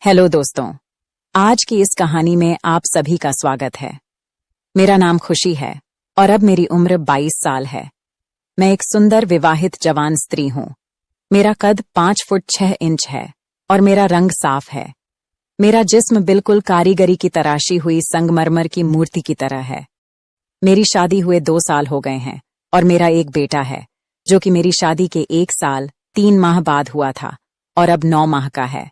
Hello दोस्तों, आज की इस कहानी में आप सभी का स्वागत है। मेरा नाम खुशी है और अब मेरी उम्र 22 साल है। मैं एक सुंदर विवाहित जवान स्त्री हूँ। मेरा कद 5 फुट 6 इंच है और मेरा रंग साफ है। मेरा जिस्म बिल्कुल कारीगरी की तराशी हुई संगमरमर की मूर्ति की तरह है। मेरी शादी हुए 2 साल हो गए हैं और मेरा एक बेटा है जो कि मेरी शादी के 1 साल 3 माह बाद हुआ था और अब 9 माह का है।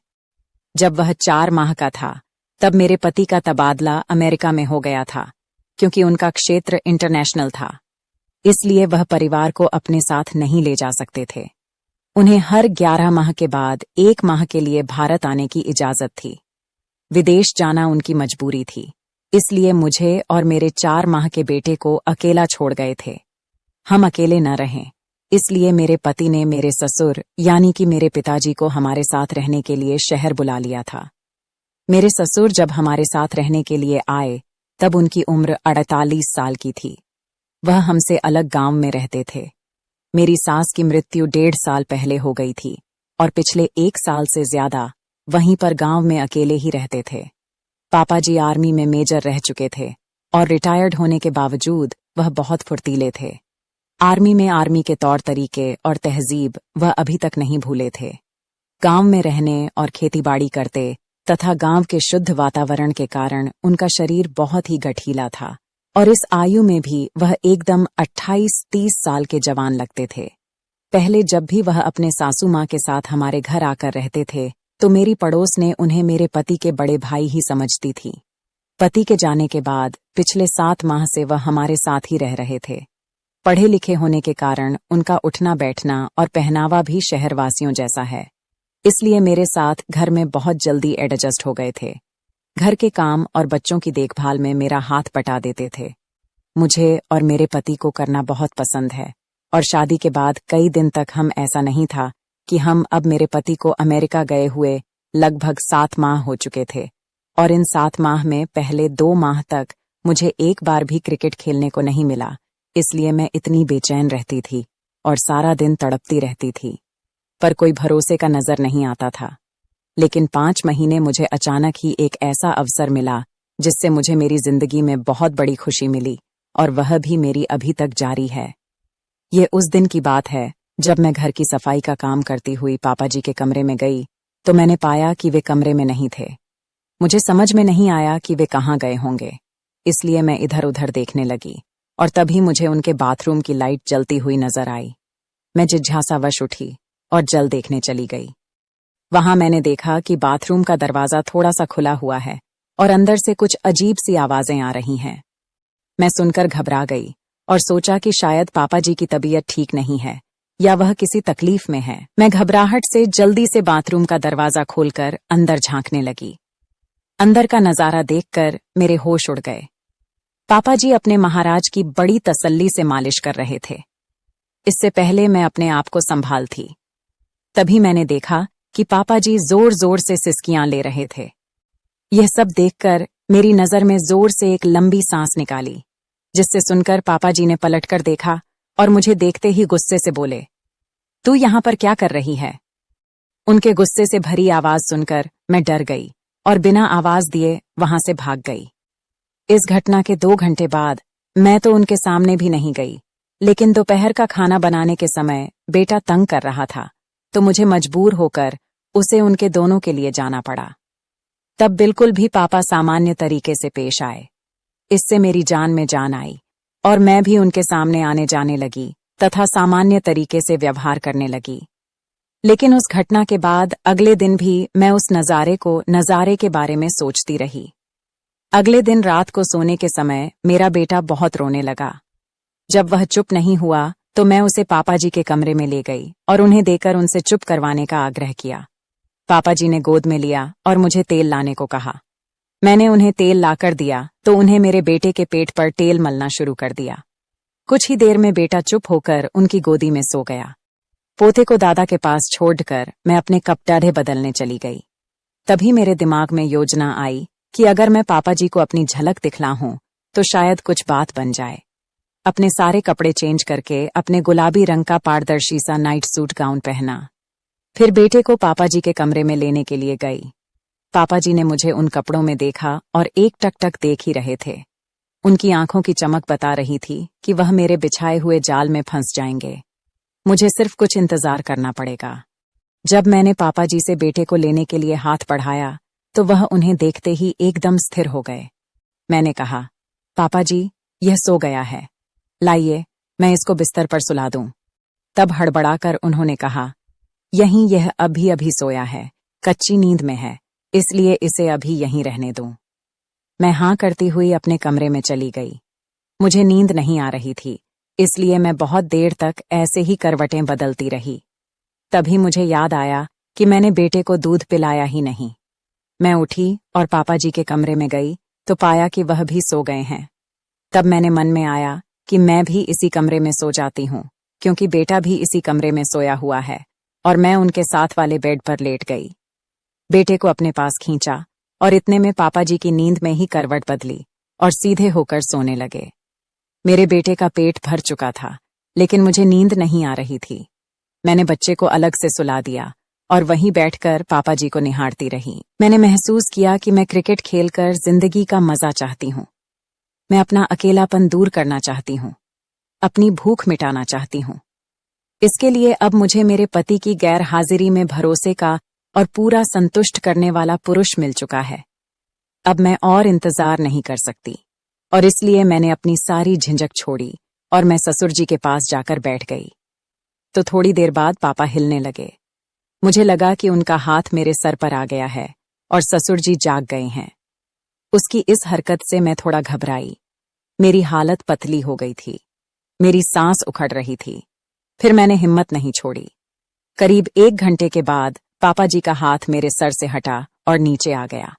जब वह 4 माह का था तब मेरे पति का तबादला अमेरिका में हो गया था क्योंकि उनका क्षेत्र इंटरनेशनल था, इसलिए वह परिवार को अपने साथ नहीं ले जा सकते थे। उन्हें हर 11 माह के बाद 1 माह के लिए भारत आने की इजाजत थी। विदेश जाना उनकी मजबूरी थी, इसलिए मुझे और मेरे 4 माह के बेटे को अकेला छोड़ गए थे। हम अकेले न रहें, इसलिए मेरे पति ने मेरे ससुर यानी कि मेरे पिताजी को हमारे साथ रहने के लिए शहर बुला लिया था। मेरे ससुर जब हमारे साथ रहने के लिए आए तब उनकी उम्र 48 साल की थी। वह हमसे अलग गांव में रहते थे। मेरी सास की मृत्यु 1.5 साल पहले हो गई थी और पिछले 1 साल से ज्यादा वहीं पर गांव में अकेले ही रहते थे। पापा जी आर्मी में मेजर रह चुके थे और रिटायर्ड होने के बावजूद वह बहुत फुर्तीले थे। आर्मी में आर्मी के तौर तरीके और तहजीब वह अभी तक नहीं भूले थे। गांव में रहने और खेतीबाड़ी करते तथा गांव के शुद्ध वातावरण के कारण उनका शरीर बहुत ही गठीला था और इस आयु में भी वह एकदम 28-30 साल के जवान लगते थे। पहले जब भी वह अपने सासू माँ के साथ हमारे घर आकर रहते थे तो मेरी पड़ोस ने उन्हें मेरे पति के बड़े भाई ही समझती थी। पति के जाने के बाद पिछले 7 माह से वह हमारे साथ ही रह रहे थे। पढ़े लिखे होने के कारण उनका उठना बैठना और पहनावा भी शहरवासियों जैसा है, इसलिए मेरे साथ घर में बहुत जल्दी एडजस्ट हो गए थे। घर के काम और बच्चों की देखभाल में मेरा हाथ बटा देते थे। मुझे और मेरे पति को करना बहुत पसंद है और शादी के बाद कई दिन तक हम ऐसा नहीं था कि हम अब मेरे पति को अमेरिका गए हुए लगभग 7 माह हो चुके थे और इन 7 माह में पहले 2 माह तक मुझे एक बार भी क्रिकेट खेलने को नहीं मिला, इसलिए मैं इतनी बेचैन रहती थी और सारा दिन तड़पती रहती थी, पर कोई भरोसे का नजर नहीं आता था। लेकिन 5 महीने मुझे अचानक ही एक ऐसा अवसर मिला जिससे मुझे मेरी जिंदगी में बहुत बड़ी खुशी मिली और वह भी मेरी अभी तक जारी है। ये उस दिन की बात है जब मैं घर की सफाई का काम करती हुई पापा जी के कमरे में गई तो मैंने पाया कि वे कमरे में नहीं थे। मुझे समझ में नहीं आया कि वे कहाँ गए होंगे, इसलिए मैं इधर उधर देखने लगी और तभी मुझे उनके बाथरूम की लाइट जलती हुई नजर आई। मैं जिज्ञासावश उठी और जल देखने चली गई। वहां मैंने देखा कि बाथरूम का दरवाजा थोड़ा सा खुला हुआ है और अंदर से कुछ अजीब सी आवाजें आ रही हैं। मैं सुनकर घबरा गई और सोचा कि शायद पापा जी की तबीयत ठीक नहीं है या वह किसी तकलीफ में है। मैं घबराहट से जल्दी से बाथरूम का दरवाजा खोलकर अंदर झांकने लगी। अंदर का नजारा देखकर मेरे होश उड़ गए। पापा जी अपने महाराज की बड़ी तसल्ली से मालिश कर रहे थे। इससे पहले मैं अपने आप को संभाल थी। तभी मैंने देखा कि पापा जी जोर जोर से सिसकियां ले रहे थे। यह सब देखकर मेरी नजर में जोर से एक लंबी सांस निकाली, जिससे सुनकर पापा जी ने पलटकर देखा और मुझे देखते ही गुस्से से बोले, तू यहां पर क्या कर रही है? उनके गुस्से से भरी आवाज सुनकर मैं डर गई और बिना आवाज दिए वहां से भाग गई। इस घटना के 2 घंटे बाद मैं तो उनके सामने भी नहीं गई, लेकिन दोपहर का खाना बनाने के समय बेटा तंग कर रहा था तो मुझे मजबूर होकर उसे उनके दोनों के लिए जाना पड़ा। तब बिल्कुल भी पापा सामान्य तरीके से पेश आए। इससे मेरी जान में जान आई और मैं भी उनके सामने आने जाने लगी तथा सामान्य तरीके से व्यवहार करने लगी। लेकिन उस घटना के बाद अगले दिन भी मैं उस नजारे के बारे में सोचती रही। अगले दिन रात को सोने के समय मेरा बेटा बहुत रोने लगा। जब वह चुप नहीं हुआ तो मैं उसे पापा जी के कमरे में ले गई और उन्हें देकर उनसे चुप करवाने का आग्रह किया। पापा जी ने गोद में लिया और मुझे तेल लाने को कहा। मैंने उन्हें तेल लाकर दिया तो उन्हें मेरे बेटे के पेट पर तेल मलना शुरू कर दिया। कुछ ही देर में बेटा चुप होकर उनकी गोदी में सो गया। पोते को दादा के पास छोड़कर मैं अपने कपड़े बदलने चली गई। तभी मेरे दिमाग में योजना आई कि अगर मैं पापा जी को अपनी झलक दिखलाऊं तो शायद कुछ बात बन जाए। अपने सारे कपड़े चेंज करके अपने गुलाबी रंग का पारदर्शी सा नाइट सूट गाउन पहना। फिर बेटे को पापा जी के कमरे में लेने के लिए गई। पापा जी ने मुझे उन कपड़ों में देखा और एक टक देख ही रहे थे। उनकी आंखों की चमक बता रही थी कि वह मेरे बिछाए हुए जाल में फंस जाएंगे। मुझे सिर्फ कुछ इंतजार करना पड़ेगा। जब मैंने पापा जी से बेटे को लेने के लिए हाथ बढ़ाया तो वह उन्हें देखते ही एकदम स्थिर हो गए। मैंने कहा, पापा जी, यह सो गया है, लाइए मैं इसको बिस्तर पर सुला दूं। तब हड़बड़ाकर उन्होंने कहा, यहीं यह अभी अभी सोया है, कच्ची नींद में है, इसलिए इसे अभी यहीं रहने दूं। मैं हाँ करती हुई अपने कमरे में चली गई। मुझे नींद नहीं आ रही थी, इसलिए मैं बहुत देर तक ऐसे ही करवटें बदलती रही। तभी मुझे याद आया कि मैंने बेटे को दूध पिलाया ही नहीं। मैं उठी और पापा जी के कमरे में गई तो पाया कि वह भी सो गए हैं। तब मैंने मन में आया कि मैं भी इसी कमरे में सो जाती हूँ, क्योंकि बेटा भी इसी कमरे में सोया हुआ है, और मैं उनके साथ वाले बेड पर लेट गई। बेटे को अपने पास खींचा और इतने में पापा जी की नींद में ही करवट बदली और सीधे होकर सोने लगे। मेरे बेटे का पेट भर चुका था, लेकिन मुझे नींद नहीं आ रही थी। मैंने बच्चे को अलग से सुला दिया और वहीं बैठकर पापा जी को निहारती रही। मैंने महसूस किया कि मैं क्रिकेट खेलकर जिंदगी का मजा चाहती हूँ। मैं अपना अकेलापन दूर करना चाहती हूँ, अपनी भूख मिटाना चाहती हूँ। इसके लिए अब मुझे मेरे पति की गैर हाजिरी में भरोसे का और पूरा संतुष्ट करने वाला पुरुष मिल चुका है। अब मैं और इंतजार नहीं कर सकती, और इसलिए मैंने अपनी सारी झिझक छोड़ी और मैं ससुर जी के पास जाकर बैठ गई। तो थोड़ी देर बाद पापा हिलने लगे। मुझे लगा कि उनका हाथ मेरे सर पर आ गया है और ससुर जी जाग गए हैं। उसकी इस हरकत से मैं थोड़ा घबराई। मेरी हालत पतली हो गई थी, मेरी सांस उखड़ रही थी। फिर मैंने हिम्मत नहीं छोड़ी। करीब 1 घंटे के बाद पापा जी का हाथ मेरे सर से हटा और नीचे आ गया।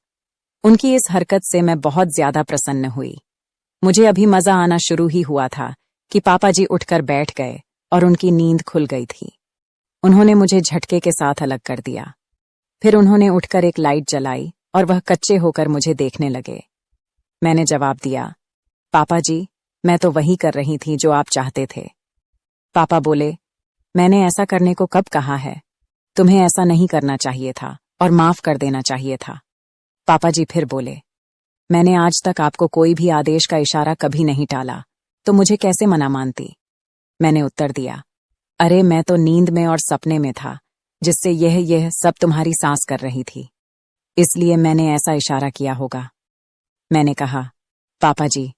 उनकी इस हरकत से मैं बहुत ज्यादा प्रसन्न हुई। मुझे अभी मजा आना शुरू ही हुआ था कि पापा जी उठकर बैठ गए और उनकी नींद खुल गई थी। उन्होंने मुझे झटके के साथ अलग कर दिया। फिर उन्होंने उठकर एक लाइट जलाई और वह कच्चे होकर मुझे देखने लगे। मैंने जवाब दिया, पापा जी, मैं तो वही कर रही थी जो आप चाहते थे। पापा बोले, मैंने ऐसा करने को कब कहा है? तुम्हें ऐसा नहीं करना चाहिए था और माफ कर देना चाहिए था। पापा जी फिर बोले, मैंने आज तक आपको कोई भी आदेश का इशारा कभी नहीं टाला, तो मुझे कैसे मना मानती? मैंने उत्तर दिया, अरे मैं तो नींद में और सपने में था, जिससे यह सब तुम्हारी सांस कर रही थी, इसलिए मैंने ऐसा इशारा किया होगा। मैंने कहा, पापा जी,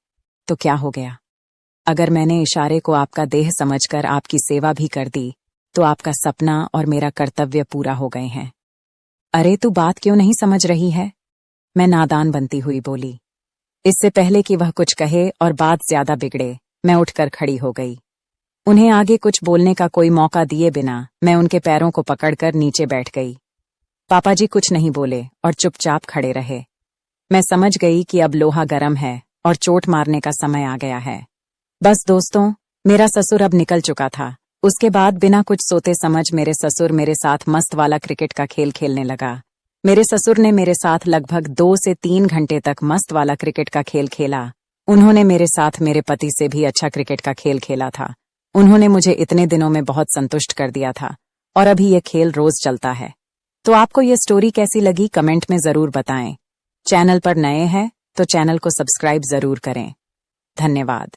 तो क्या हो गया? अगर मैंने इशारे को आपका देह समझकर आपकी सेवा भी कर दी, तो आपका सपना और मेरा कर्तव्य पूरा हो गए हैं। अरे तू बात क्यों नहीं समझ रही है? मैं नादान बनती हुई बोली। इससे पहले कि वह कुछ कहे और बात ज्यादा बिगड़े, मैं उठकर खड़ी हो गई। उन्हें आगे कुछ बोलने का कोई मौका दिए बिना मैं उनके पैरों को पकड़कर नीचे बैठ गई। पापा जी कुछ नहीं बोले और चुपचाप खड़े रहे। मैं समझ गई कि अब लोहा गर्म है और चोट मारने का समय आ गया है। बस दोस्तों, मेरा ससुर अब निकल चुका था। उसके बाद बिना कुछ सोते समझ मेरे ससुर मेरे साथ मस्त वाला क्रिकेट का खेल खेलने लगा। मेरे ससुर ने मेरे साथ लगभग 2 से 3 घंटे तक मस्त वाला क्रिकेट का खेल खेला। उन्होंने मेरे साथ मेरे पति से भी अच्छा क्रिकेट का खेल खेला था। उन्होंने मुझे इतने दिनों में बहुत संतुष्ट कर दिया था, और अभी यह खेल रोज चलता है। तो आपको यह स्टोरी कैसी लगी कमेंट में जरूर बताएं। चैनल पर नए हैं तो चैनल को सब्सक्राइब जरूर करें। धन्यवाद।